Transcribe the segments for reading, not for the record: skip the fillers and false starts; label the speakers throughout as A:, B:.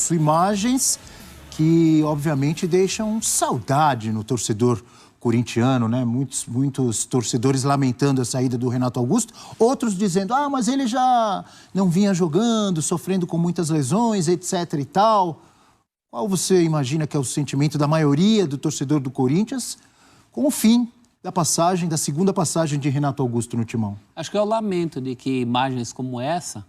A: isso. Imagens que, obviamente, deixam saudade no torcedor corintiano, né? Muitos torcedores lamentando a saída do Renato Augusto, outros dizendo, mas ele já não vinha jogando, sofrendo com muitas lesões, etc e tal. Qual você imagina que é o sentimento da maioria do torcedor do Corinthians com o fim da segunda passagem de Renato Augusto no timão?
B: Acho que é o lamento de que imagens como essa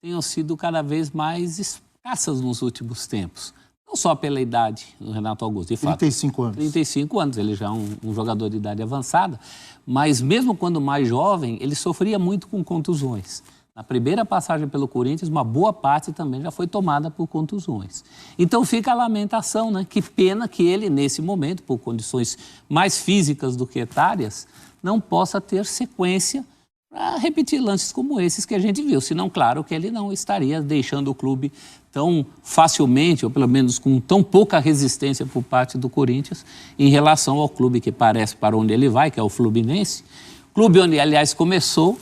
B: tenham sido cada vez mais escassas nos últimos tempos. Não só pela idade do Renato Augusto, de fato.
A: 35 anos.
B: 35 anos, ele já é um jogador de idade avançada, mas mesmo quando mais jovem, ele sofria muito com contusões. Na primeira passagem pelo Corinthians, uma boa parte também já foi tomada por contusões. Então fica a lamentação, né? Que pena que ele, nesse momento, por condições mais físicas do que etárias, não possa ter sequência para repetir lances como esses que a gente viu. Senão, claro, que ele não estaria deixando o clube tão facilmente, ou pelo menos com tão pouca resistência por parte do Corinthians, em relação ao clube que parece para onde ele vai, que é o Fluminense. Clube onde, aliás, começou.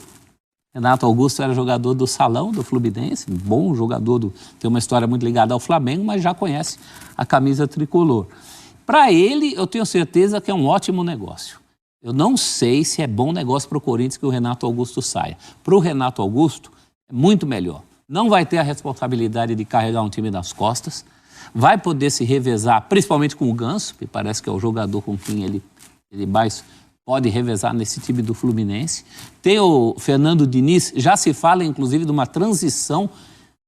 B: Renato Augusto era jogador do salão do Fluminense, bom jogador, tem uma história muito ligada ao Flamengo, mas já conhece a camisa tricolor. Para ele, eu tenho certeza que é um ótimo negócio. Eu não sei se é bom negócio para o Corinthians que o Renato Augusto saia. Para o Renato Augusto, é muito melhor. Não vai ter a responsabilidade de carregar um time nas costas, vai poder se revezar, principalmente com o Ganso, que parece que é o jogador com quem ele mais pode revezar nesse time do Fluminense. Tem o Fernando Diniz, já se fala inclusive de uma transição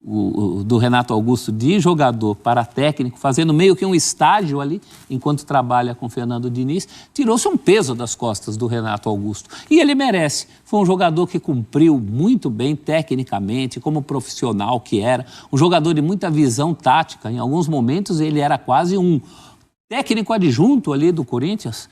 B: do Renato Augusto de jogador para técnico, fazendo meio que um estágio ali, enquanto trabalha com o Fernando Diniz. Tirou-se um peso das costas do Renato Augusto. E ele merece. Foi um jogador que cumpriu muito bem tecnicamente, como profissional que era. Um jogador de muita visão tática. Em alguns momentos ele era quase um técnico adjunto ali do Corinthians.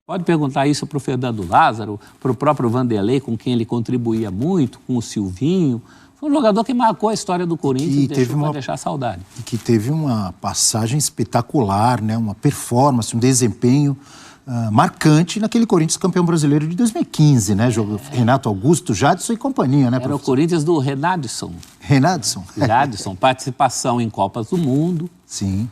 B: Pode perguntar isso para o Fernando Lázaro, para o próprio Vanderlei, com quem ele contribuía muito, com o Silvinho. Foi um jogador que marcou a história do Corinthians e vai deixar saudade.
A: E que teve uma passagem espetacular, né? Uma performance, um desempenho marcante naquele Corinthians campeão brasileiro de 2015, né? Renato Augusto, Jadson e companhia, né, professor?
B: Era o Corinthians do Renadson. Jadson, participação em Copas do Mundo.
A: Sim.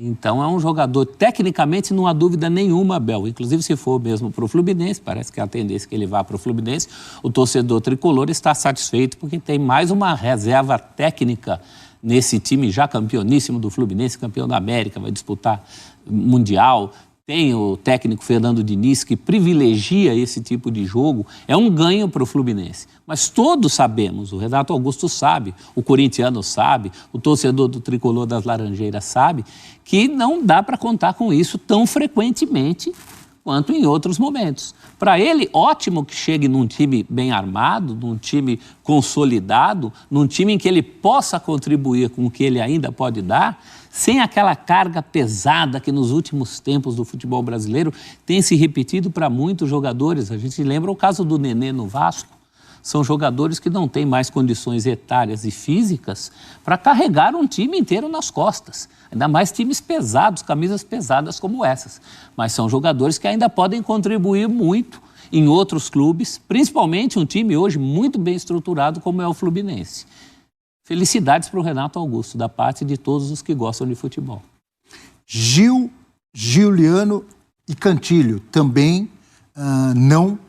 B: Então é um jogador, tecnicamente, não há dúvida nenhuma, Abel. Inclusive, se for mesmo para o Fluminense, parece que é a tendência que ele vá para o Fluminense, o torcedor tricolor está satisfeito porque tem mais uma reserva técnica nesse time já campeoníssimo do Fluminense, campeão da América, vai disputar Mundial. Tem o técnico Fernando Diniz, que privilegia esse tipo de jogo. É um ganho para o Fluminense. Mas todos sabemos, o Renato Augusto sabe, o corintiano sabe, o torcedor do Tricolor das Laranjeiras sabe, que não dá para contar com isso tão frequentemente quanto em outros momentos. Para ele, ótimo que chegue num time bem armado, num time consolidado, num time em que ele possa contribuir com o que ele ainda pode dar, sem aquela carga pesada que nos últimos tempos do futebol brasileiro tem se repetido para muitos jogadores. A gente lembra o caso do Nenê no Vasco. São jogadores que não têm mais condições etárias e físicas para carregar um time inteiro nas costas. Ainda mais times pesados, camisas pesadas como essas. Mas são jogadores que ainda podem contribuir muito em outros clubes, principalmente um time hoje muito bem estruturado como é o Fluminense. Felicidades para o Renato Augusto, da parte de todos os que gostam de futebol.
A: Gil, Giuliano e Cantilho também não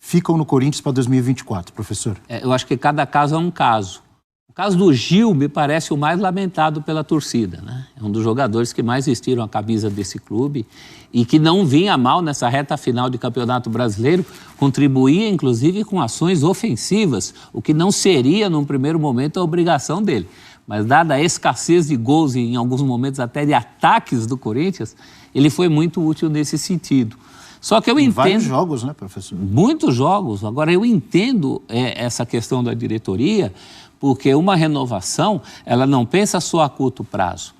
A: ficam no Corinthians para 2024, professor?
B: Eu acho que cada caso é um caso. O caso do Gil me parece o mais lamentado pela torcida, né? É um dos jogadores que mais vestiram a camisa desse clube e que não vinha mal nessa reta final de Campeonato Brasileiro, contribuía inclusive com ações ofensivas, o que não seria num primeiro momento a obrigação dele. Mas dada a escassez de gols e em alguns momentos até de ataques do Corinthians, ele foi muito útil nesse sentido. Só que eu entendo...
A: Vários jogos, né, professor?
B: Muitos jogos. Agora, eu entendo essa questão da diretoria, porque uma renovação, ela não pensa só a curto prazo.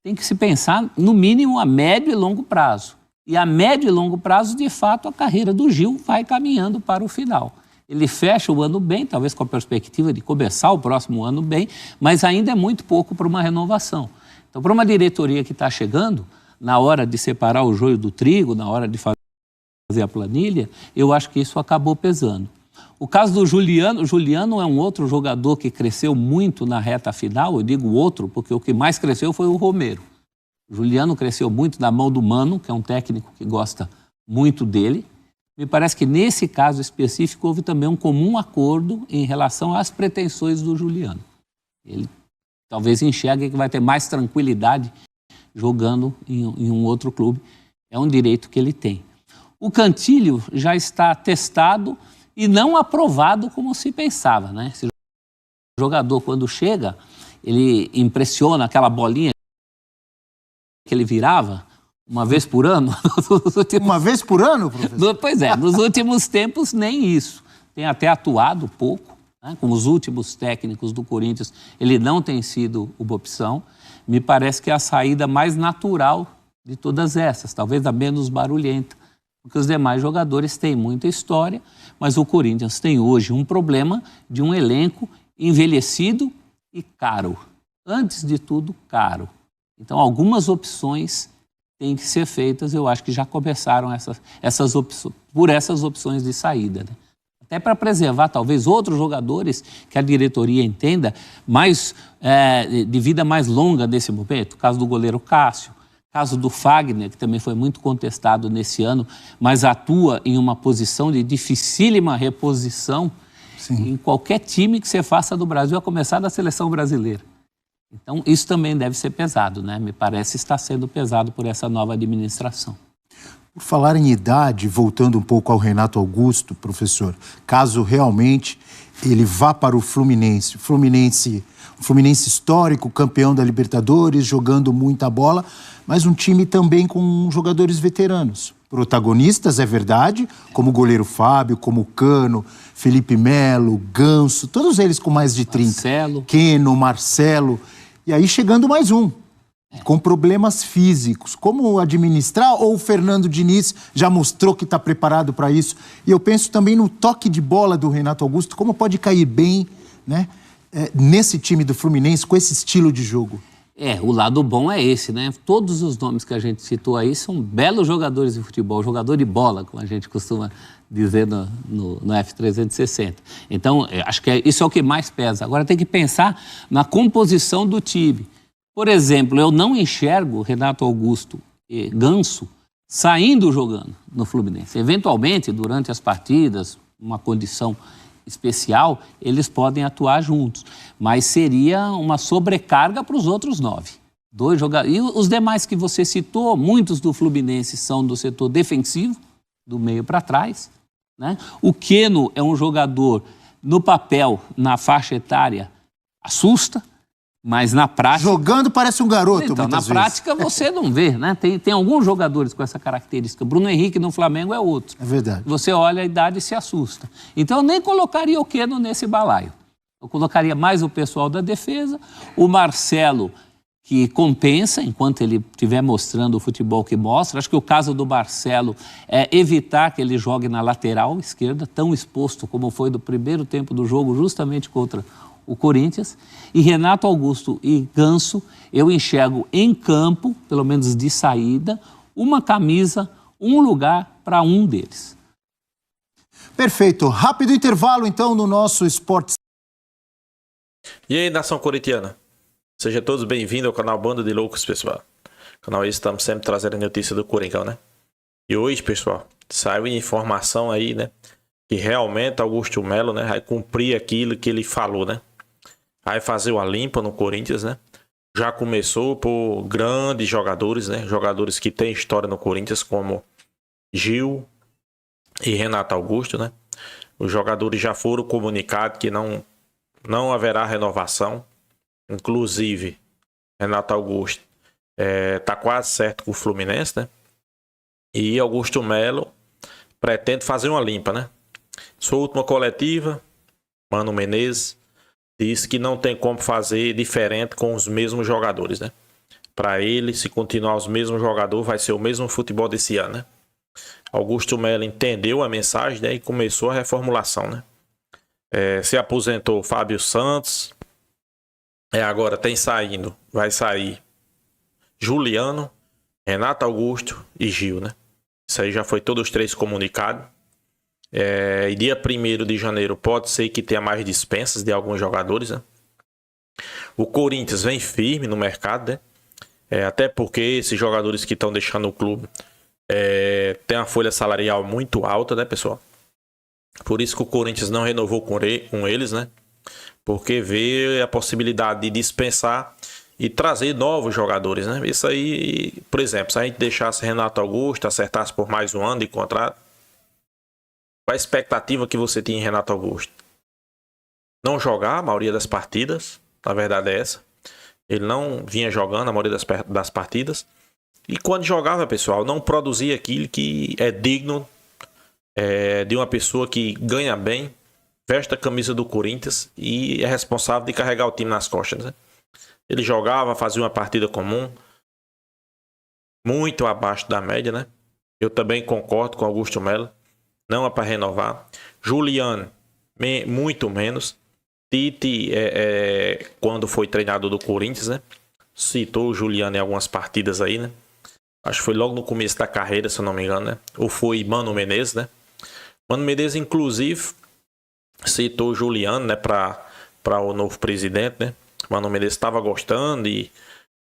B: Tem que se pensar, no mínimo, a médio e longo prazo. E a médio e longo prazo, de fato, a carreira do Gil vai caminhando para o final. Ele fecha o ano bem, talvez com a perspectiva de começar o próximo ano bem, mas ainda é muito pouco para uma renovação. Então, para uma diretoria que está chegando, na hora de separar o joio do trigo, na hora de fazer a planilha, eu acho que isso acabou pesando. O caso do Juliano, o Juliano é um outro jogador que cresceu muito na reta final, eu digo outro, porque o que mais cresceu foi o Romero. O Juliano cresceu muito na mão do Mano, que é um técnico que gosta muito dele. Me parece que nesse caso específico houve também um comum acordo em relação às pretensões do Juliano. Ele talvez enxergue que vai ter mais tranquilidade jogando em um outro clube. É um direito que ele tem. O Cantilho já está testado e não aprovado como se pensava, né? Esse jogador, quando chega, ele impressiona aquela bolinha que ele virava uma vez por ano.
A: Uma vez por ano, professor?
B: Pois é, nos últimos tempos nem isso. Tem até atuado pouco, né? Com os últimos técnicos do Corinthians, ele não tem sido uma opção. Me parece que é a saída mais natural de todas essas, talvez a menos barulhenta, porque os demais jogadores têm muita história, mas o Corinthians tem hoje um problema de um elenco envelhecido e caro. Antes de tudo, caro. Então, algumas opções têm que ser feitas, eu acho que já começaram essas opções de saída, né? Até para preservar, talvez, outros jogadores que a diretoria entenda de vida mais longa nesse momento. O caso do goleiro Cássio, o caso do Fagner, que também foi muito contestado nesse ano, mas atua em uma posição de dificílima reposição. Sim. Em qualquer time que você faça do Brasil, a começar da seleção brasileira. Então, isso também deve ser pesado, né? Me parece estar sendo pesado por essa nova administração.
A: Por falar em idade, voltando um pouco ao Renato Augusto, professor, caso realmente ele vá para o Fluminense, um Fluminense histórico, campeão da Libertadores, jogando muita bola, mas um time também com jogadores veteranos. Protagonistas, é verdade, como o goleiro Fábio, como o Cano, Felipe Melo, Ganso, todos eles com mais de 30.
B: Marcelo.
A: Keno, Marcelo. E aí chegando mais um, com problemas físicos. Como administrar? Ou o Fernando Diniz já mostrou que está preparado para isso? E eu penso também no toque de bola do Renato Augusto, como pode cair bem, né, nesse time do Fluminense, com esse estilo de jogo.
B: O lado bom é esse, né? Todos os nomes que a gente citou aí são belos jogadores de futebol, jogador de bola, como a gente costuma dizer no F360. Então, acho que isso é o que mais pesa. Agora tem que pensar na composição do time. Por exemplo, eu não enxergo Renato Augusto e Ganso saindo jogando no Fluminense. Eventualmente, durante as partidas, uma condição especial, eles podem atuar juntos. Mas seria uma sobrecarga para os outros 9. 2 jogadores. E os demais que você citou, muitos do Fluminense são do setor defensivo, do meio para trás, né? O Keno é um jogador, no papel, na faixa etária, assusta, mas na prática...
A: Jogando parece um garoto,
B: então,
A: muitas
B: na prática você não vê, né? Tem alguns jogadores com essa característica. Bruno Henrique no Flamengo é outro.
A: É verdade.
B: Você olha a idade e se assusta. Então eu nem colocaria o Keno nesse balaio. Eu colocaria mais o pessoal da defesa, o Marcelo, que compensa enquanto ele estiver mostrando o futebol que mostra. Acho que o caso do Marcelo é evitar que ele jogue na lateral esquerda, tão exposto como foi do primeiro tempo do jogo, justamente contra o Corinthians. E Renato Augusto e Ganso, eu enxergo em campo, pelo menos de saída, uma camisa, um lugar para um deles.
A: Perfeito. Rápido intervalo, então, no nosso Esporte.
C: E aí, nação corintiana? Sejam todos bem-vindos ao canal Banda de Loucos, pessoal. Canal esse estamos sempre trazendo notícia do Coringão, né? E hoje, pessoal, saiu informação aí, né? Que realmente Augusto Melo, né, vai cumprir aquilo que ele falou, né? Vai fazer uma limpa no Corinthians, né? Já começou por grandes jogadores, né? Jogadores que têm história no Corinthians, como Gil e Renato Augusto, né? Os jogadores já foram comunicados que não haverá renovação. Inclusive, Renato Augusto tá quase certo com o Fluminense, né? E Augusto Melo pretende fazer uma limpa, né? Sua última coletiva, Mano Menezes disse que não tem como fazer diferente com os mesmos jogadores, né? Para ele, se continuar os mesmos jogadores, vai ser o mesmo futebol desse ano, né? Augusto Melo entendeu a mensagem, né? E começou a reformulação, né? Se aposentou Fábio Santos. Agora vai sair Juliano, Renato Augusto e Gil, né? Isso aí já foi todos os 3 comunicados. E dia 1º de janeiro pode ser que tenha mais dispensas de alguns jogadores, né? O Corinthians vem firme no mercado, né? Até porque esses jogadores que estão deixando o clube tem uma folha salarial muito alta, né, pessoal? Por isso que o Corinthians não renovou com eles, né? Porque vê a possibilidade de dispensar e trazer novos jogadores, né? Isso aí, por exemplo, se a gente deixasse Renato Augusto, acertasse por mais um ano de contrato, qual a expectativa que você tinha em Renato Augusto? Não jogar a maioria das partidas, na verdade é essa. Ele não vinha jogando a maioria das partidas. E quando jogava, pessoal, não produzia aquilo que é digno de uma pessoa que ganha bem, veste a camisa do Corinthians e é responsável de carregar o time nas costas, né? Ele jogava, fazia uma partida comum, muito abaixo da média, né? Eu também concordo com Augusto Melo, não é para renovar. Juliano, muito menos. Tite, quando foi treinador do Corinthians, né? Citou o Juliano em algumas partidas aí, né? Acho que foi logo no começo da carreira, se eu não me engano, né? Ou foi Mano Menezes, né? Mano Menezes, inclusive, citou o Juliano, né? Para o novo presidente, né? Mano Menezes estava gostando de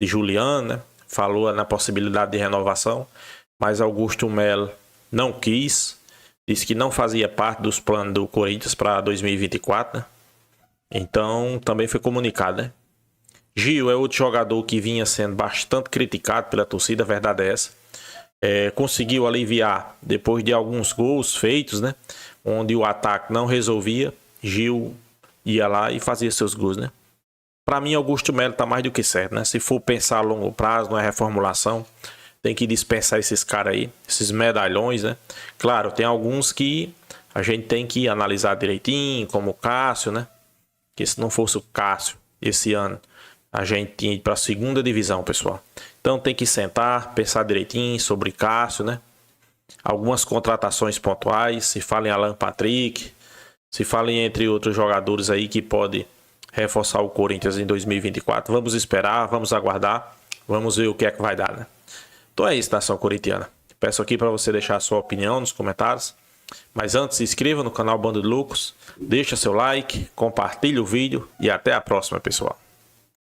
C: Juliano, né? Falou na possibilidade de renovação, mas Augusto Melo não quis, disse que não fazia parte dos planos do Corinthians para 2024, né? Então também foi comunicado, né? Gil é outro jogador que vinha sendo bastante criticado pela torcida, a verdade é essa. Conseguiu aliviar depois de alguns gols feitos, né? Onde o ataque não resolvia, Gil ia lá e fazia seus gols, né? Para mim, Augusto Melo tá mais do que certo, né? Se for pensar a longo prazo, não é reformulação, tem que dispensar esses caras aí, esses medalhões, né? Claro, tem alguns que a gente tem que analisar direitinho, como o Cássio, né? Que se não fosse o Cássio esse ano, a gente tinha ido para a 2ª divisão, pessoal. Então tem que sentar, pensar direitinho sobre Cássio, né? Algumas contratações pontuais, se fala em Alan Patrick, se fala em entre outros jogadores aí que pode reforçar o Corinthians em 2024. Vamos esperar, vamos aguardar, vamos ver o que é que vai dar, né? Então é isso, nação corintiana. Peço aqui para você deixar a sua opinião nos comentários. Mas antes, se inscreva no canal Bando de Loucos, deixa seu like, compartilhe o vídeo e até a próxima, pessoal.